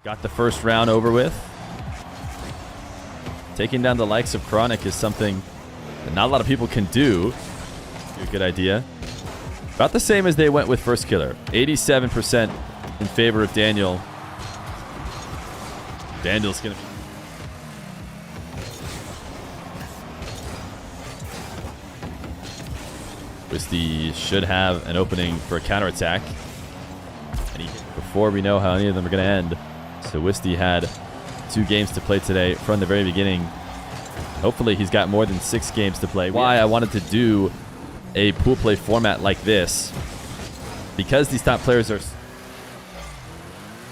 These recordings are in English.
Got the first round over with. Taking down the likes of Chronic is something that not a lot of people can do. A good idea. About the same as they went with First Killer. 87% in favor of Daniel. Daniel's going to be... Wisty should have an opening for a counterattack. Before we know how any of them are going to end. So Wisty had 2 games to play today from the very beginning. Hopefully he's got more than 6 games to play. Why I wanted to do a pool play format like this. Because these top players are...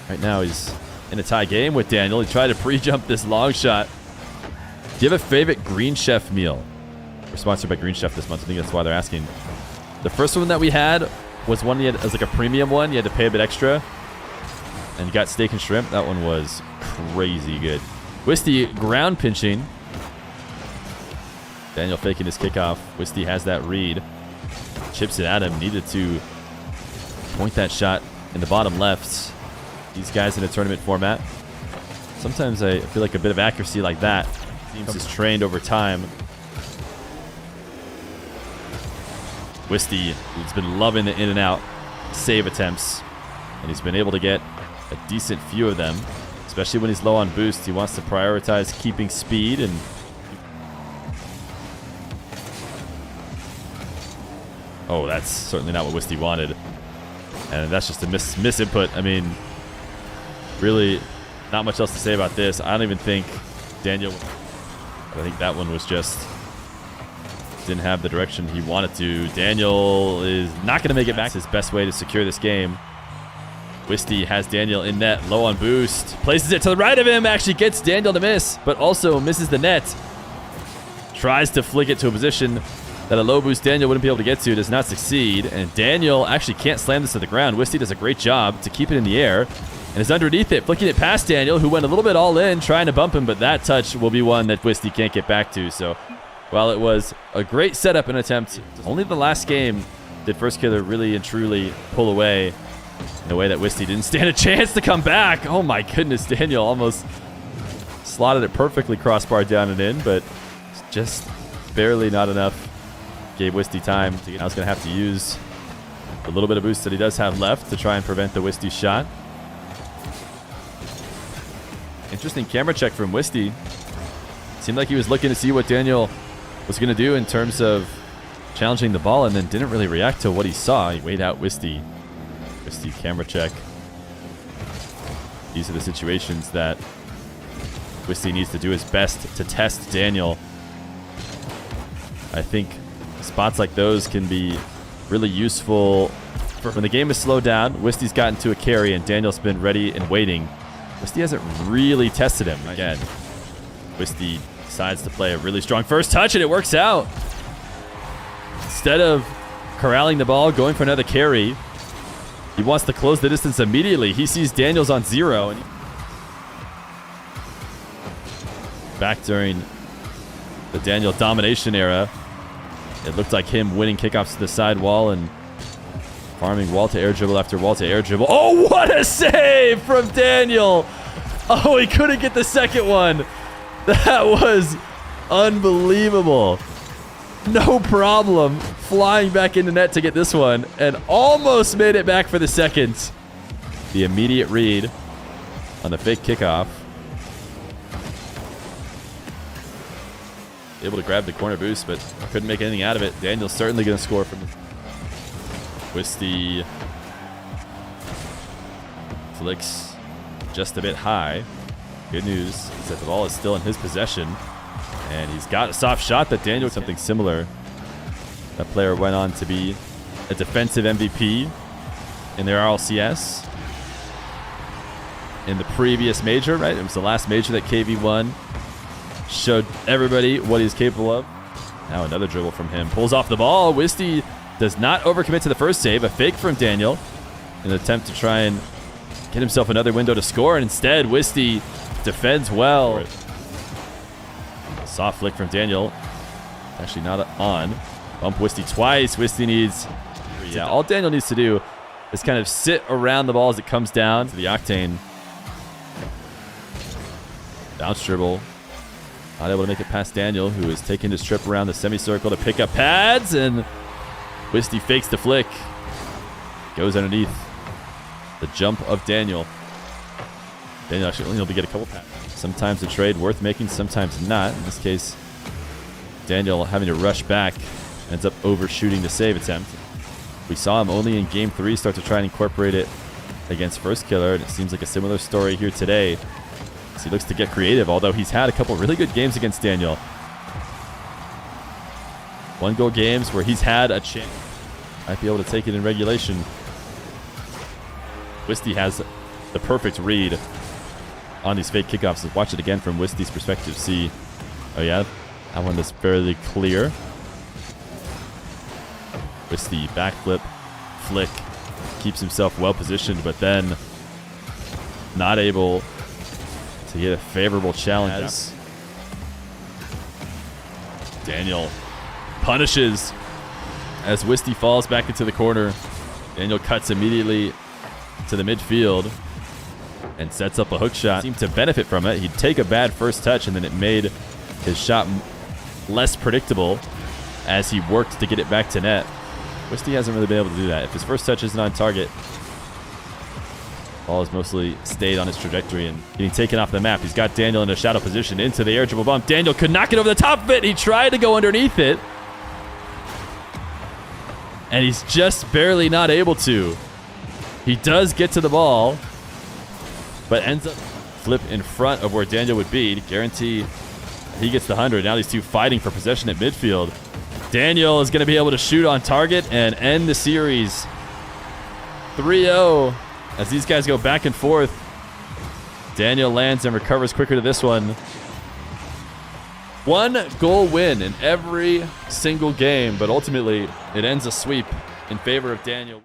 Right now he's in a tie game with Daniel. He tried to pre-jump this long shot. Do you have a favorite Green Chef meal? We're sponsored by Green Chef this month. I think that's why they're asking. The first one that we had was one you had as like a premium one. You had to pay a bit extra. And you got steak and shrimp. That one was crazy good. Wisty ground pinching. Daniel faking his kickoff. Wisty has that read. Chips it at him. Needed to point that shot in the bottom left. These guys in a tournament format. Sometimes I feel like a bit of accuracy like that seems is trained over time. Wisty has been loving the in and out save attempts. And he's been able to get a decent few of them. Especially when he's low on boost. He wants to prioritize keeping speed and... Oh, that's certainly not what Wisty wanted. And that's just a misinput. I mean, really not much else to say about this. I don't even think Daniel... I think that one was just... Didn't have the direction he wanted to. Daniel is not going to make it back. It's his best way to secure this game. Wisty has Daniel in net, low on boost. Places it to the right of him. Actually gets Daniel to miss, but also misses the net. Tries to flick it to a position that a low boost Daniel wouldn't be able to get to. Does not succeed. And Daniel actually can't slam this to the ground. Wisty does a great job to keep it in the air. And is underneath it, flicking it past Daniel, who went a little bit all in, trying to bump him. But that touch will be one that Wisty can't get back to. So while it was a great setup and attempt, only the last game did First Killer really and truly pull away in a way that Wisty didn't stand a chance to come back. Oh my goodness, Daniel almost slotted it perfectly crossbar down and in, but just barely not enough. Gave Wisty time. I was going to have to use the little bit of boost that he does have left to try and prevent the Wisty shot. Interesting camera check from Wisty. Seemed like he was looking to see what Daniel was going to do in terms of challenging the ball and then didn't really react to what he saw. He weighed out Wisty. Wisty camera check. These are the situations that Wisty needs to do his best to test Daniel. I think spots like those can be really useful for when the game is slowed down. Wisty's gotten to a carry and Daniel's been ready and waiting. Wisty hasn't really tested him again. Wisty decides to play a really strong first touch and it works out. Instead of corralling the ball, going for another carry, he wants to close the distance immediately. He sees Daniel's on 0. And back during the Daniel domination era, it looked like him winning kickoffs to the side wall and farming wall to air dribble after wall to air dribble. Oh, what a save from Daniel! Oh, he couldn't get the second one. That was unbelievable. No problem flying back into net to get this one and almost made it back for the second. The immediate read on the fake kickoff. Able to grab the corner boost, but couldn't make anything out of it. Daniel's certainly going to score from this. Wisty flicks just a bit high. Good news is that the ball is still in his possession. And he's got a soft shot that Daniel, something similar. That player went on to be a defensive MVP in their RLCS in the previous major, right? It was the last major that KV won. Showed everybody what he's capable of. Now another dribble from him. Pulls off the ball. Wisty does not overcommit to the first save. A fake from Daniel. An attempt to try and get himself another window to score. And instead, Wisty defends well. Soft flick from Daniel. Actually not on. Bump Wisty twice. Wisty needs... Yeah, all Daniel needs to do is kind of sit around the ball as it comes down to the Octane. Bounce dribble. Not able to make it past Daniel, who is taking his trip around the semicircle to pick up pads, and Wisty fakes the flick. Goes underneath the jump of Daniel. Daniel actually only able to get a couple pads. Sometimes a trade worth making, sometimes not. In this case, Daniel having to rush back, ends up overshooting the save attempt. We saw him only in Game 3 start to try and incorporate it against First Killer, and it seems like a similar story here today. So he looks to get creative, although he's had a couple really good games against Daniel. 1-goal games where he's had a chance. Might be able to take it in regulation. Wisty has the perfect read on these fake kickoffs. Let's watch it again from Wisty's perspective. See, oh yeah, that one is fairly clear. Wisty backflip, flick, keeps himself well positioned, but then not able to get a favorable challenge. Daniel punishes as Wisty falls back into the corner. Daniel cuts immediately to the midfield and sets up a hook shot. Seemed to benefit from it. He'd take a bad first touch, and then it made his shot less predictable as he worked to get it back to net. Wisty hasn't really been able to do that. If his first touch isn't on target, ball has mostly stayed on his trajectory and getting taken off the map. He's got Daniel in a shadow position into the air dribble bump. Daniel could knock it over the top of it. He tried to go underneath it, and he's just barely not able to. He does get to the ball, but ends up flip in front of where Daniel would be to guarantee he gets the 100. Now these two fighting for possession at midfield. Daniel is going to be able to shoot on target and end the series 3-0 as these guys go back and forth. Daniel lands and recovers quicker to this one. 1-goal win in every single game, but ultimately it ends a sweep in favor of Daniel.